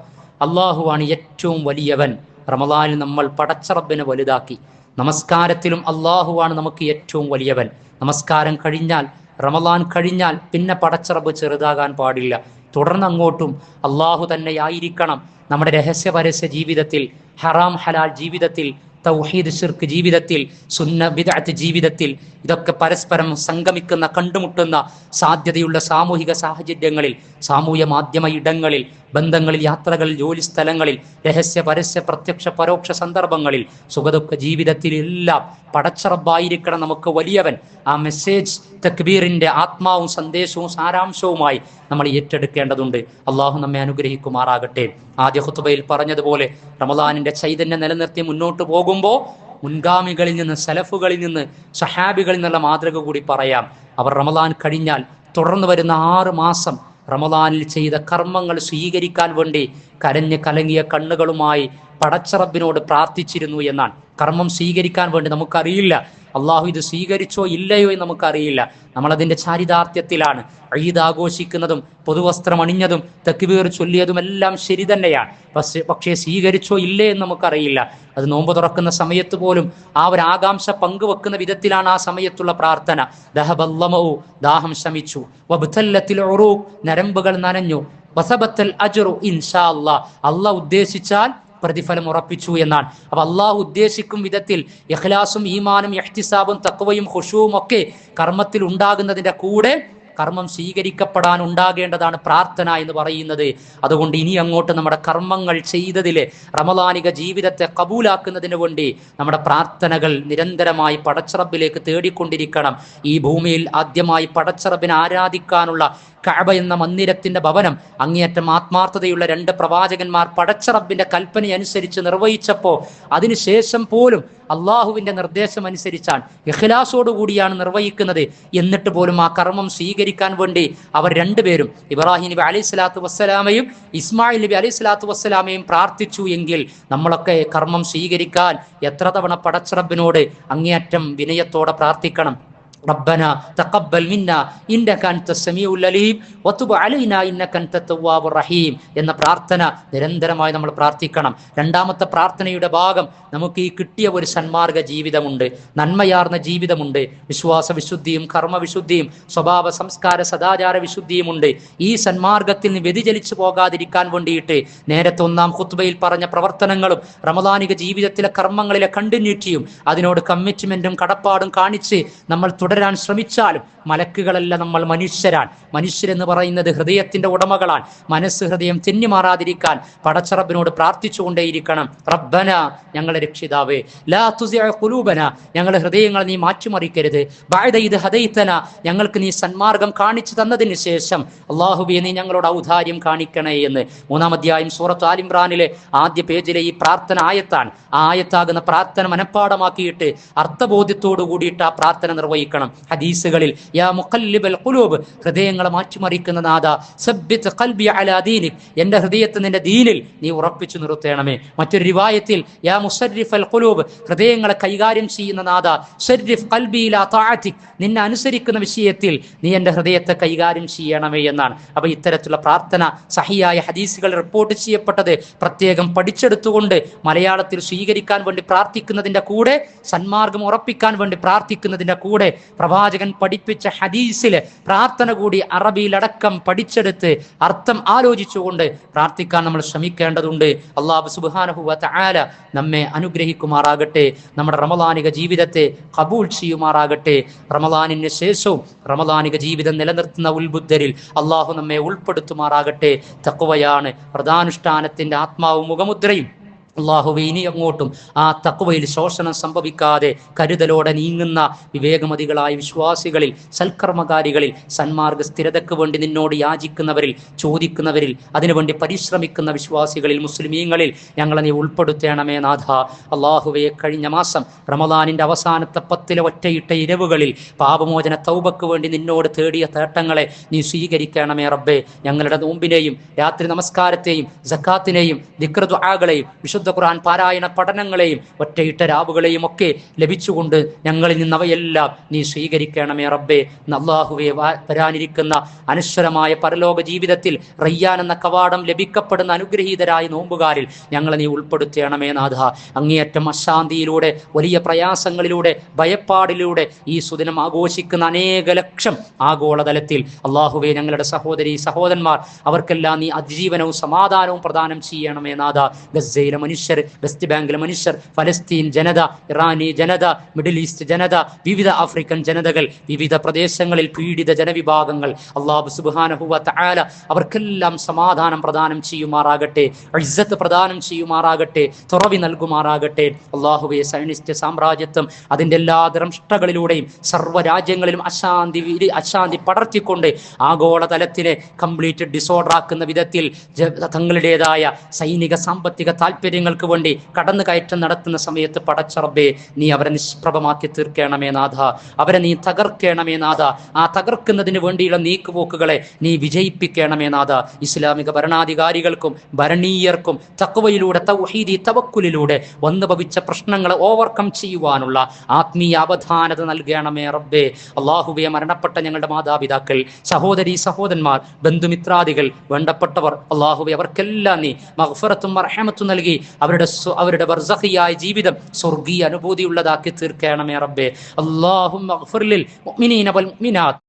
അള്ളാഹുവാണ് ഏറ്റവും വലിയവൻ. റമളാനിൽ നമ്മൾ പടച്ച റബ്ബിനെ വലുതാക്കി. നമസ്കാരത്തിലും അള്ളാഹുവാണ് നമുക്ക് ഏറ്റവും വലിയവൻ. നമസ്കാരം കഴിഞ്ഞാൽ, റമളാൻ കഴിഞ്ഞാൽ പിന്നെ പടച്ച റബ്ബ് ചെറുതാകാൻ പാടില്ല. തുടർന്ന് അങ്ങോട്ടും അള്ളാഹു തന്നെയായിരിക്കണം. നമ്മുടെ രഹസ്യ പരസ്യ ജീവിതത്തിൽ, ഹറാം ഹലാൽ ജീവിതത്തിൽ, തൗഹീദ് ശിർക്ക് ജീവിതത്തിൽ, സുന്ന ബിദ്അത്ത് ജീവിതത്തിൽ, ഇതൊക്കെ പരസ്പരം സംഗമിക്കുന്ന, കണ്ടുമുട്ടുന്ന സാധ്യതയുള്ള സാമൂഹിക സാഹചര്യങ്ങളിൽ, സാമൂഹ്യ മാധ്യമ ഇടങ്ങളിൽ, ബന്ധങ്ങളിൽ, യാത്രകളിൽ, ജോലി സ്ഥലങ്ങളിൽ, രഹസ്യ പരസ്യ പ്രത്യക്ഷ പരോക്ഷ സന്ദർഭങ്ങളിൽ, സുഖദുഃഖ ജീവിതത്തിലെല്ലാം പടച്ച റബ്ബായിരിക്കണം നമുക്ക് വലിയവൻ. ആ മെസ്സേജ് തക്ബീറിന്റെ ആത്മാവും സന്ദേശവും സാരാംശവുമായി നമ്മൾ ഏറ്റെടുക്കേണ്ടതുണ്ട്. അള്ളാഹു നമ്മെ അനുഗ്രഹിക്കുമാറാകട്ടെ. ആദ്യ ഖുതുബയിൽ പറഞ്ഞതുപോലെ റമളാനിന്റെ ചൈതന്യം നിലനിർത്തി മുന്നോട്ട് പോകുമ്പോൾ മുൻഗാമികളിൽ നിന്ന്, സലഫുകളിൽ നിന്ന്, സഹാബികളിൽ നിന്നുള്ള മാതൃക കൂടി പറയാം. അവർ റമളാൻ കഴിഞ്ഞാൽ തുടർന്ന് വരുന്ന 6 മാസം റമളാനിൽ ചെയ്ത കർമ്മങ്ങൾ സ്വീകരിക്കാൻ വേണ്ടി കരഞ്ഞ് കലങ്ങിയ കണ്ണുകളുമായി പടച്ച റബ്ബിനോട് പ്രാർത്ഥിച്ചിരുന്നു എന്നാണ്. കർമ്മം സ്വീകരിക്കാൻ വേണ്ടി നമുക്കറിയില്ല, അള്ളാഹു ഇത് സ്വീകരിച്ചോ ഇല്ലയോ എന്ന് നമുക്കറിയില്ല. നമ്മളതിൻ്റെ ചാരിതാർത്ഥ്യത്തിലാണ്. ഈദ് ആഘോഷിക്കുന്നതും പുതുവസ്ത്രം അണിഞ്ഞതും തക്ബീർ ചൊല്ലിയതും എല്ലാം ശരി തന്നെയാണ്. പക്ഷേ സ്വീകരിച്ചോ ഇല്ലേ എന്ന് നമുക്കറിയില്ല. അത് നോമ്പ് തുറക്കുന്ന സമയത്ത് പോലും ആ ഒരു ആകാംക്ഷ പങ്കുവെക്കുന്ന വിധത്തിലാണ് ആ സമയത്തുള്ള പ്രാർത്ഥന. ദഹബല്ലമഉ, ദാഹം ശമിച്ചു, വബ്തല്ലത്തിൽ ഉറൂഖ്, നരമ്പുകൾ നനഞ്ഞു, വസബത്തൽ അജ്റു ഇൻഷാ അല്ലാഹ്, അള്ളാഹ് ഉദ്ദേശിച്ചാൽ പ്രതിഫലം ഉറപ്പിച്ചു എന്നാണ്. അപ്പൊ അള്ളാഹു ഉദ്ദേശിക്കും വിധത്തിൽ ഇഖ്ലാസും ഈമാനും ഇഹ്തിസാബും തഖ്വയും ഖുശൂവും ഒക്കെ കർമ്മത്തിൽ ഉണ്ടാകുന്നതിന്റെ കൂടെ കർമ്മം സ്വീകരിക്കപ്പെടാൻ ഉണ്ടാകേണ്ടതാണ് പ്രാർത്ഥന എന്ന് പറയുന്നത്. അതുകൊണ്ട് ഇനി അങ്ങോട്ട് നമ്മുടെ കർമ്മങ്ങൾ ചെയ്തതിലെ റമളാനിക ജീവിതത്തെ കബൂലാക്കുന്നതിന് വേണ്ടി നമ്മുടെ പ്രാർത്ഥനകൾ നിരന്തരമായി പടച്ചറബിലേക്ക് തേടിക്കൊണ്ടിരിക്കണം. ഈ ഭൂമിയിൽ ആദ്യമായി പടച്ചറബിനെ ആരാധിക്കാനുള്ള കഅബ എന്ന മന്ദിരത്തിന്റെ ഭവനം അങ്ങേയറ്റം ആത്മാർത്ഥതയുള്ള 2 പ്രവാചകന്മാർ പടച്ചറബിന്റെ കൽപ്പനയനുസരിച്ച് നിർവഹിച്ചപ്പോൾ അതിനുശേഷം പോലും അള്ളാഹുവിന്റെ നിർദ്ദേശം അനുസരിച്ചാണ്, ഇഖ്ലാസോടുകൂടിയാണ് നിർവഹിക്കുന്നത്. എന്നിട്ട് പോലും ആ കർമ്മം സ്വീകരിക്കാൻ വേണ്ടി അവർ 2 പേരും, ഇബ്രാഹിം നബി അലൈഹി സ്വലാത്തു വസ്സലാമയും ഇസ്മായിൽ നബി അലൈഹി സ്വലാത്തു വസ്സലാമയും പ്രാർത്ഥിച്ചു എങ്കിൽ നമ്മളൊക്കെ കർമ്മം സ്വീകരിക്കാൻ എത്ര തവണ പടച്ചറബിനോട് അങ്ങേയറ്റം വിനയത്തോടെ പ്രാർത്ഥിക്കണം. റബ്ബന തഖബ്ബൽ മിന്നാ ഇന്നക അൻതസ് സമീഉൽ അലീം വതുബ് അലൈനാ ഇന്നക അൻതത് തവ്വാബുർ റഹീം എന്ന പ്രാർത്ഥന നിരന്തരമായി നമ്മൾ പ്രാർത്ഥിക്കണം. രണ്ടാമത്തെ പ്രാർത്ഥനയുടെ ഭാഗം, നമുക്ക് ഈ കിട്ടിയ ഒരു സന്മാർഗ ജീവിതമുണ്ട്, നന്മയാർന്ന ജീവിതമുണ്ട്, വിശ്വാസ വിശുദ്ധിയും കർമ്മവിശുദ്ധിയും സ്വഭാവ സംസ്കാര സദാചാര വിശുദ്ധിയുമുണ്ട്. ഈ സന്മാർഗത്തിൽ നിന്ന് വ്യതിചലിച്ചു പോകാതിരിക്കാൻ വേണ്ടിയിട്ട് നേരത്തെ 1-ാം ഖുത്ബയിൽ പറഞ്ഞ പ്രവർത്തനങ്ങളും റമളാനിക ജീവിതത്തിലെ കർമ്മങ്ങളിലെ കണ്ടിന്യൂറ്റിയും അതിനോട് കമ്മിറ്റ്മെന്റും കടപ്പാടും കാണിച്ച് നമ്മൾ തുടരാൻ ശ്രമിച്ചാലും, മലക്കുകളല്ല, നമ്മൾ മനുഷ്യരാണ്. മനുഷ്യരെന്ന് പറയുന്നത് ഹൃദയത്തിന്റെ ഉടമകളാണ്. മനസ്സ് ഹൃദയം തെന്നിമാറാതിരിക്കാൻ പടച്ചറബിനോട് പ്രാർത്ഥിച്ചുകൊണ്ടേയിരിക്കണം. റബ്ബന, ഞങ്ങളെ രക്ഷിതാവേ, ലാ തുസിഅ ഖുലൂബന, ഞങ്ങളുടെ ഹൃദയങ്ങൾ നീ മാറ്റിമറിക്കരുത്, ബഅദ ഇദ് ഹദൈതന, ഞങ്ങൾക്ക് നീ സന്മാർഗം കാണിച്ചു തന്നതിന് ശേഷം അല്ലാഹുവേ നീ ഞങ്ങളോട് ഔദാര്യം കാണിക്കണേ എന്ന് 3-ാം അധ്യായം സൂറത്ത് ആൽ ഇംറാനിലെ ആദ്യ പേജിലെ ഈ പ്രാർത്ഥന ആയത്താണ്. ആ ആയത്താകുന്ന പ്രാർത്ഥന മനഃപ്പാടമാക്കിയിട്ട് അർത്ഥബോധ്യത്തോടു കൂടിയിട്ട് ആ പ്രാർത്ഥന നിർവഹിക്കണം. ഹദീസുകളിൽ യാ മുഖല്ലിബൽ ഖുലൂബ്, ഹൃദയങ്ങളെ മാറ്റിമറിക്കുന്ന നാഥ, സബ്ബിത് ഖൽബി അലാ ദീനിക്, എൻ്റെ ഹൃദയത്തെ നിന്റെ ദീനിൽ നീ ഉറപ്പിച്ചു നിർത്തേണമേ. മറ്റൊരു റിവായത്തിൽ യാ മുസർരിഫൽ ഖുലൂബ്, ഹൃദയങ്ങളെ കൈകാര്യം ചെയ്യുന്ന നാഥ, സർരിഫ് ഖൽബി ഇലാ തഅതിക്, നിന്നെ അനുസരിക്കുന്ന വിഷയത്തിൽ നീ എൻ്റെ ഹൃദയത്തെ കൈകാര്യം ചെയ്യണമേ എന്നാണ്. അപ്പോൾ ഇത്തരത്തിലുള്ള പ്രാർത്ഥന സഹിയായ ഹദീസുകൾ റിപ്പോർട്ട് ചെയ്യപ്പെട്ടത് പ്രത്യേകം പഠിച്ചെടുത്തുകൊണ്ട് മലയാളത്തിൽ സ്വീകരിക്കാൻ വേണ്ടി പ്രാർത്ഥിക്കുന്നതിൻ്റെ കൂടെ, സന്മാർഗം ഉറപ്പിക്കാൻ വേണ്ടി പ്രാർത്ഥിക്കുന്നതിൻ്റെ കൂടെ പ്രവാചകൻ പഠിപ്പിച്ച ഹദീസിലെ പ്രാർത്ഥന കൂടി അറബിയിലടക്കം പഠിച്ചെടുത്ത് അർത്ഥം ആലോചിച്ചുകൊണ്ട് പ്രാർത്ഥിക്കാൻ നമ്മൾ ശ്രമിക്കേണ്ടതുണ്ട്. അല്ലാഹു സുബ്ഹാനഹു വ തആല നമ്മെ അനുഗ്രഹിക്കുമാറാകട്ടെ, നമ്മുടെ റമളാനിക ജീവിതത്തെ ഖബൂൽ ചെയ്യുമാറാകട്ടെ. റമളാനിന് ശേഷവും റമളാനിക ജീവിതം നിലനിർത്തുന്ന ഉൽബുദ്ധരിൽ അള്ളാഹു നമ്മെ ഉൾപ്പെടുത്തുമാറാകട്ടെ. തഖ്വയാണ് വ്രതാനുഷ്ഠാനത്തിന്റെ ആത്മാവും മുഖമുദ്രയും. അള്ളാഹുവേ ഇനി അങ്ങോട്ടും ആ തഖ്വയിൽ ശോഷണം സംഭവിക്കാതെ കരുതലോടെ നീങ്ങുന്ന വിവേകമതികളായ വിശ്വാസികളിൽ, സൽക്കർമ്മകാരികളിൽ, സന്മാർഗ സ്ഥിരതയ്ക്ക് വേണ്ടി നിന്നോട് യാചിക്കുന്നവരിൽ, ചോദിക്കുന്നവരിൽ, അതിനുവേണ്ടി പരിശ്രമിക്കുന്ന വിശ്വാസികളിൽ, മുസ്ലിമീങ്ങളിൽ ഞങ്ങളെ നീ ഉൾപ്പെടുത്തണമേ നാഥ. അള്ളാഹുവേ, കഴിഞ്ഞ മാസം റമളാനിന്റെ അവസാനത്തെ 10 ഒറ്റയിട്ട ഇരവുകളിൽ പാപമോചന തൗബക്ക് വേണ്ടി നിന്നോട് തേടിയ തേട്ടങ്ങളെ നീ സ്വീകരിക്കണമേ റബ്ബേ. ഞങ്ങളുടെ നോമ്പിനെയും രാത്രി നമസ്കാരത്തെയും സക്കാത്തിനെയും ദിക്ർ ദുആകളെയും വിശുദ്ധ ഖുർആൻ പാരായണ പഠനങ്ങളെയും ഒറ്റയിട്ട രാവുകളെയും ഒക്കെ ലഭിച്ചുകൊണ്ട് ഞങ്ങളിൽ നിന്നവയെല്ലാം നീ സ്വീകരിക്കണമേ റബ്ബേ. അല്ലാഹുവേ, വരാനിരിക്കുന്ന അനശ്വരമായ പരലോക ജീവിതത്തിൽ റയ്യാൻ എന്ന കവാടം ലഭിക്കപ്പെടുന്ന അനുഗ്രഹീതരായ നോമ്പുകാരിൽ ഞങ്ങളെ നീ ഉൾപ്പെടുത്തണമേ നാഥ. അങ്ങേയറ്റം അശാന്തിയിലൂടെ, വലിയ പ്രയാസങ്ങളിലൂടെ, ഭയപ്പാടിലൂടെ ഈ സുദിനം ആഘോഷിക്കുന്ന അനേക ലക്ഷം ആഗോളതലത്തിൽ അല്ലാഹുവേ, ഞങ്ങളുടെ സഹോദരി സഹോദരന്മാർ അവർക്കെല്ലാം നീ അതിജീവനവും സമാധാനവും പ്രദാനം ചെയ്യണമേ നാഥ. ഗസയിലെ മനുഷ്യർ, വെസ്റ്റ് ബാങ്കിലെ മനുഷ്യർ, ഫലസ്തീൻ ജനത, ഇറാനി ജനത, മിഡിൽ ഈസ്റ്റ് ജനത, വിവിധ ആഫ്രിക്കൻ ജനതകൾ, വിവിധ പ്രദേശങ്ങളിൽ പീഡിത ജനവിഭാഗങ്ങൾ, അല്ലാഹു സുബ്ഹാനഹു വ തആല അവർക്കെല്ലാം സമാധാനം പ്രദാനം ചെയ്യുമാറാകട്ടെ, ഇസ്സത്ത് പ്രദാനം ചെയ്യുമാറാകട്ടെ, തുറവി നൽകുമാറാകട്ടെ. അല്ലാഹുവേ, സയനിസ്റ്റ് സാമ്രാജ്യത്വം അതിൻ്റെ എല്ലാ ദ്രംഷ്ടകളിലൂടെയും സർവ്വരാജ്യങ്ങളിലും അശാന്തി പടർത്തിക്കൊണ്ട് ആഗോളതലത്തിലെ കംപ്ലീറ്റ് ഡിസോർഡർ ആക്കുന്ന വിധത്തിൽ തങ്ങളുടേതായ സൈനിക സാമ്പത്തിക താല്പര്യങ്ങൾക്ക് വേണ്ടി കടന്നുകയറ്റം നടത്തുന്ന സമയത്ത് പടച്ചറബേ, നീ അവരെ നിഷ്പ്രഭമാക്കി തീർക്കണമേ നാഥ. അവരെ നീ തകർക്കണമേ നാഥ. ആ തകർക്കുന്നതിന് വേണ്ടിയുള്ള നീക്കുപോക്കുകളെ നീ വിജയിപ്പിക്കണമേ നാഥ. ഇസ്ലാമിക ഭരണാധികാരികൾക്കും ഭരണീയർക്കും തഖ്വയിലൂടെ, തൗഹീദി തവക്കുലിലൂടെ വന്നു ഭവിച്ച പ്രശ്നങ്ങളെ ഓവർകം ചെയ്യുവാനുള്ള ആത്മീയ അവധാനത നൽകണമേ റബ്ബേ. അല്ലാഹുവേ, മരണപ്പെട്ട ഞങ്ങളുടെ മാതാപിതാക്കൾ, സഹോദരി സഹോദരന്മാർ, ബന്ധുമിത്രാദികൾ, വേണ്ടപ്പെട്ടവർ, അല്ലാഹുവേ, അവർക്കെല്ലാം നീ മഗ്ഫിറത്തും റഹ്മത്തും നൽകി അവരുടെ ബർസഖിയായ ജീവിതം സ്വർഗീയ അനുഭൂതിയുള്ളതാക്കി തീർക്കണമേ റബ്ബേ. അല്ലാഹുമ്മ ഗ്ഫിർ ലിൽ മുഅ്മിനീന വൽ മുഅ്മിനാത്ത്